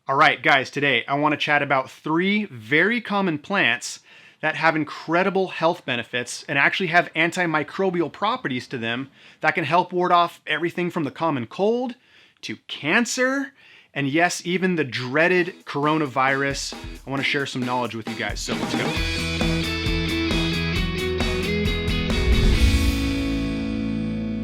All right, guys, today I want to chat about 3 very common plants that have incredible health benefits and actually have antimicrobial properties to them that can help ward off everything from the common cold to cancer, and yes, even the dreaded coronavirus. I want to share some knowledge with you guys, so let's go.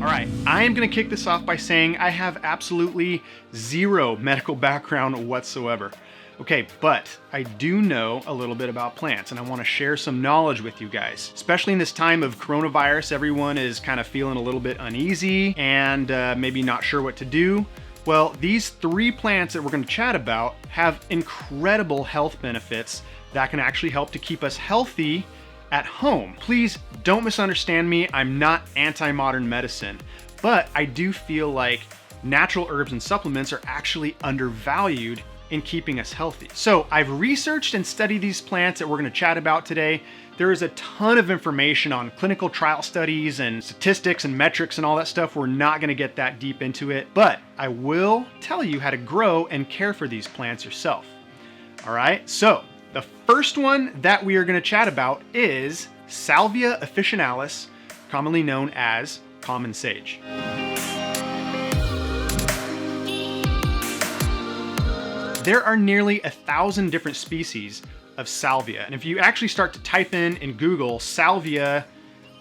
All right, I am going to kick this off by saying I have absolutely zero medical background whatsoever. Okay, but I do know a little bit about plants, and I want to share some knowledge with you guys. Especially in this time of coronavirus, everyone is kind of feeling a little bit uneasy and maybe not sure what to do. Well, these 3 plants that we're going to chat about have incredible health benefits that can actually help to keep us healthy at home. Please don't misunderstand me. I'm not anti-modern medicine, but I do feel like natural herbs and supplements are actually undervalued in keeping us healthy. So I've researched and studied these plants that we're going to chat about today. There is a ton of information on clinical trial studies and statistics and metrics and all that stuff. We're not going to get that deep into it, but I will tell you how to grow and care for these plants yourself. All right, so the first one that we are going to chat about is Salvia officinalis, commonly known as common sage. There are nearly 1,000 different species of salvia, and if you actually start to type in Google salvia,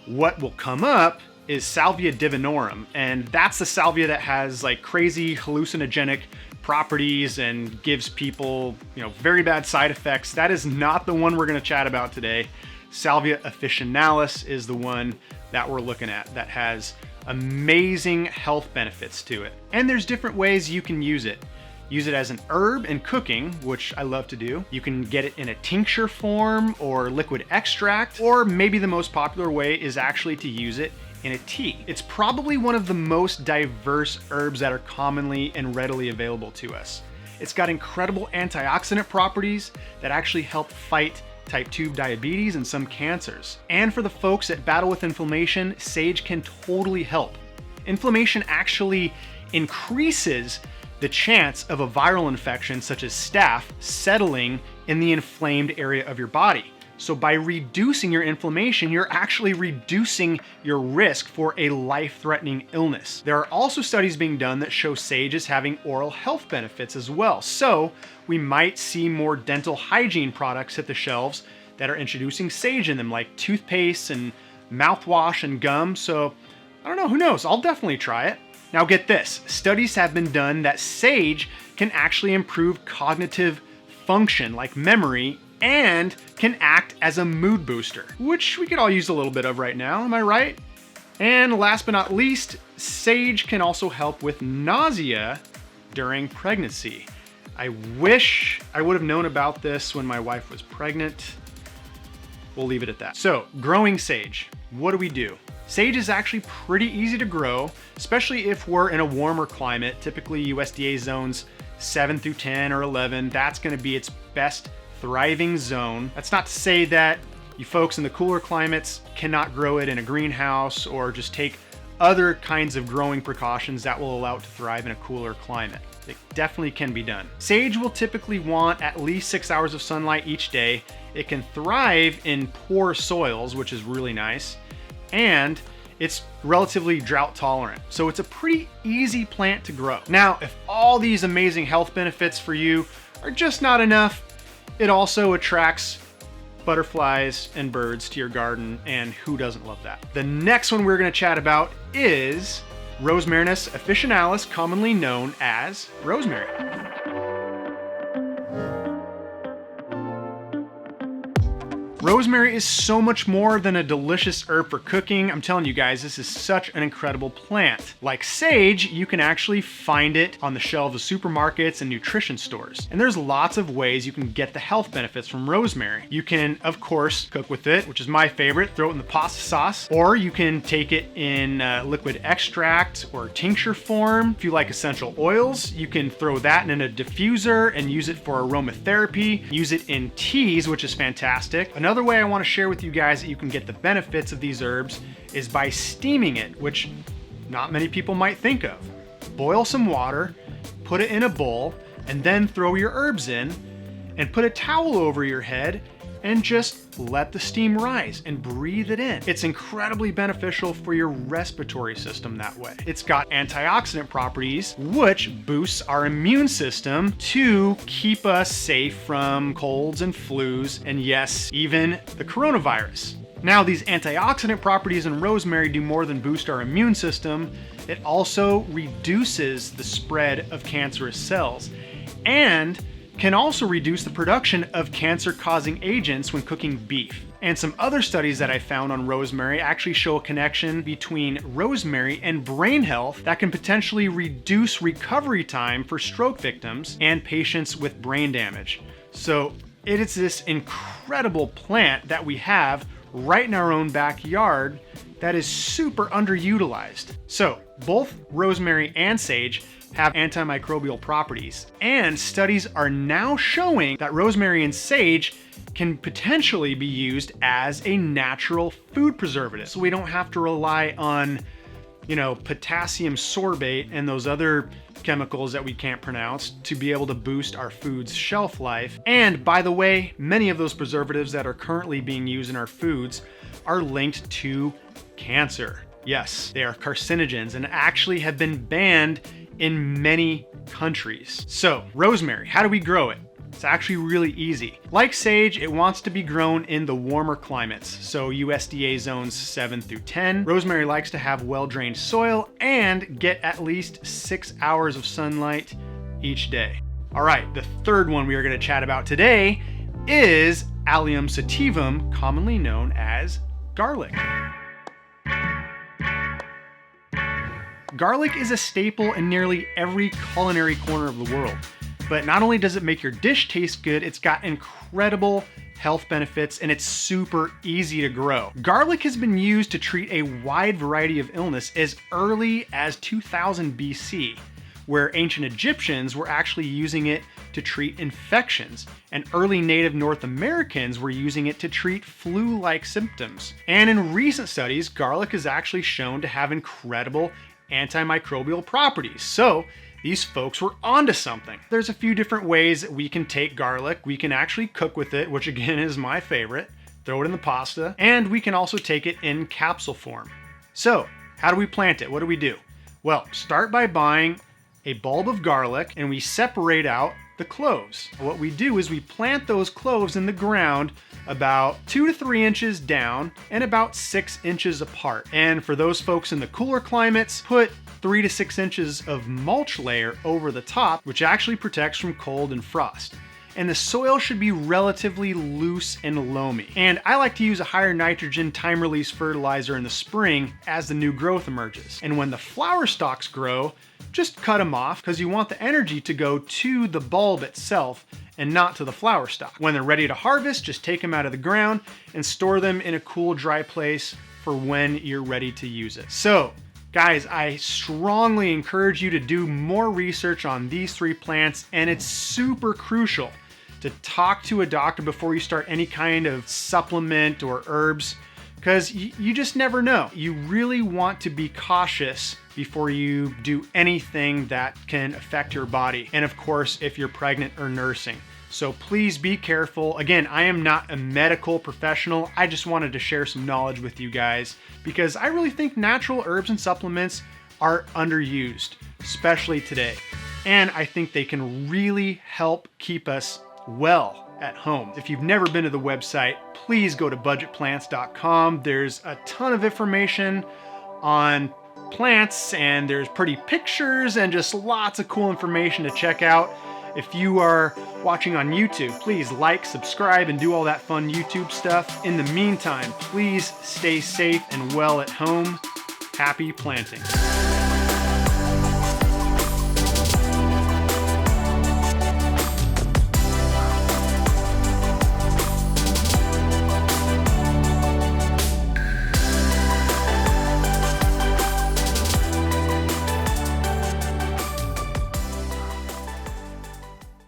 what will come up is Salvia divinorum, and that's the salvia that has like crazy hallucinogenic properties and gives people, very bad side effects. That is not the one we're going to chat about today. Salvia officinalis is the one that we're looking at that has amazing health benefits to it. And there's different ways you can use it. Use it as an herb in cooking, which I love to do. You can get it in a tincture form or liquid extract, or maybe the most popular way is actually to use it in a tea. It's probably one of the most diverse herbs that are commonly and readily available to us. It's got incredible antioxidant properties that actually help fight type 2 diabetes and some cancers. And for the folks that battle with inflammation, sage can totally help. Inflammation actually increases the chance of a viral infection such as staph settling in the inflamed area of your body. So by reducing your inflammation, you're actually reducing your risk for a life-threatening illness. There are also studies being done that show sage is having oral health benefits as well. So we might see more dental hygiene products hit the shelves that are introducing sage in them, like toothpaste and mouthwash and gum. So I don't know, who knows? I'll definitely try it. Now get this, studies have been done that sage can actually improve cognitive function like memory and can act as a mood booster, which we could all use a little bit of right now, am I right? And last but not least, sage can also help with nausea during pregnancy. I wish I would have known about this when my wife was pregnant. We'll leave it at that. So, growing sage, what do we do? Sage is actually pretty easy to grow, especially if we're in a warmer climate, typically USDA zones 7 through 10 or 11. That's going to be its best thriving zone. That's not to say that you folks in the cooler climates cannot grow it in a greenhouse or just take other kinds of growing precautions that will allow it to thrive in a cooler climate. It definitely can be done. Sage will typically want at least 6 hours of sunlight each day. It can thrive in poor soils, which is really nice, and it's relatively drought tolerant. So it's a pretty easy plant to grow. Now, if all these amazing health benefits for you are just not enough, it also attracts butterflies and birds to your garden, and who doesn't love that? The next one we're going to chat about is Rosmarinus officinalis, commonly known as rosemary. Rosemary is so much more than a delicious herb for cooking. I'm telling you guys, this is such an incredible plant. Like sage, you can actually find it on the shelves of supermarkets and nutrition stores. And there's lots of ways you can get the health benefits from rosemary. You can, of course, cook with it, which is my favorite, throw it in the pasta sauce, or you can take it in liquid extract or tincture form. If you like essential oils, you can throw that in a diffuser and use it for aromatherapy. Use it in teas, which is fantastic. Another way I want to share with you guys that you can get the benefits of these herbs is by steaming it, which not many people might think of. Boil some water, put it in a bowl, and then throw your herbs in and put a towel over your head and just let the steam rise and breathe it in. It's incredibly beneficial for your respiratory system that way. It's got antioxidant properties, which boosts our immune system to keep us safe from colds and flus, and yes, even the coronavirus. Now, these antioxidant properties in rosemary do more than boost our immune system. It also reduces the spread of cancerous cells and can also reduce the production of cancer-causing agents when cooking beef. And some other studies that I found on rosemary actually show a connection between rosemary and brain health that can potentially reduce recovery time for stroke victims and patients with brain damage. So it is this incredible plant that we have right in our own backyard that is super underutilized. So both rosemary and sage have antimicrobial properties, and studies are now showing that rosemary and sage can potentially be used as a natural food preservative. So we don't have to rely on, potassium sorbate and those other chemicals that we can't pronounce to be able to boost our food's shelf life. And by the way, many of those preservatives that are currently being used in our foods are linked to cancer. Yes, they are carcinogens and actually have been banned in many countries. So, rosemary, how do we grow it? It's actually really easy. Like sage, it wants to be grown in the warmer climates, so USDA zones 7 through 10. Rosemary likes to have well-drained soil and get at least 6 hours of sunlight each day. All right, the third one we are going to chat about today is Allium sativum, commonly known as garlic. Garlic is a staple in nearly every culinary corner of the world. But not only does it make your dish taste good, it's got incredible health benefits and it's super easy to grow. Garlic has been used to treat a wide variety of illness as early as 2000 BC, where ancient Egyptians were actually using it to treat infections, and early native North Americans were using it to treat flu-like symptoms. And in recent studies, garlic is actually shown to have incredible antimicrobial properties. So these folks were onto something. There's a few different ways that we can take garlic. We can actually cook with it, which again is my favorite. Throw it in the pasta, and we can also take it in capsule form. So how do we plant it? What do we do? Well, start by buying a bulb of garlic and we separate out the cloves. What we do is we plant those cloves in the ground about 2 to 3 inches down and about 6 inches apart. And for those folks in the cooler climates, put 3 to 6 inches of mulch layer over the top, which actually protects from cold and frost. And the soil should be relatively loose and loamy. And I like to use a higher nitrogen time-release fertilizer in the spring as the new growth emerges. And when the flower stalks grow, just cut them off because you want the energy to go to the bulb itself and not to the flower stalk. When they're ready to harvest, just take them out of the ground and store them in a cool, dry place for when you're ready to use it. So, guys, I strongly encourage you to do more research on these 3 plants, and it's super crucial to talk to a doctor before you start any kind of supplement or herbs, because you just never know. You really want to be cautious before you do anything that can affect your body. And of course, if you're pregnant or nursing. So please be careful. Again, I am not a medical professional. I just wanted to share some knowledge with you guys because I really think natural herbs and supplements are underused, especially today. And I think they can really help keep us well at home. If you've never been to the website, please go to budgetplants.com. There's a ton of information on plants and there's pretty pictures and just lots of cool information to check out. If you are watching on YouTube, please like, subscribe, and do all that fun YouTube stuff. In the meantime, please stay safe and well at home. Happy planting.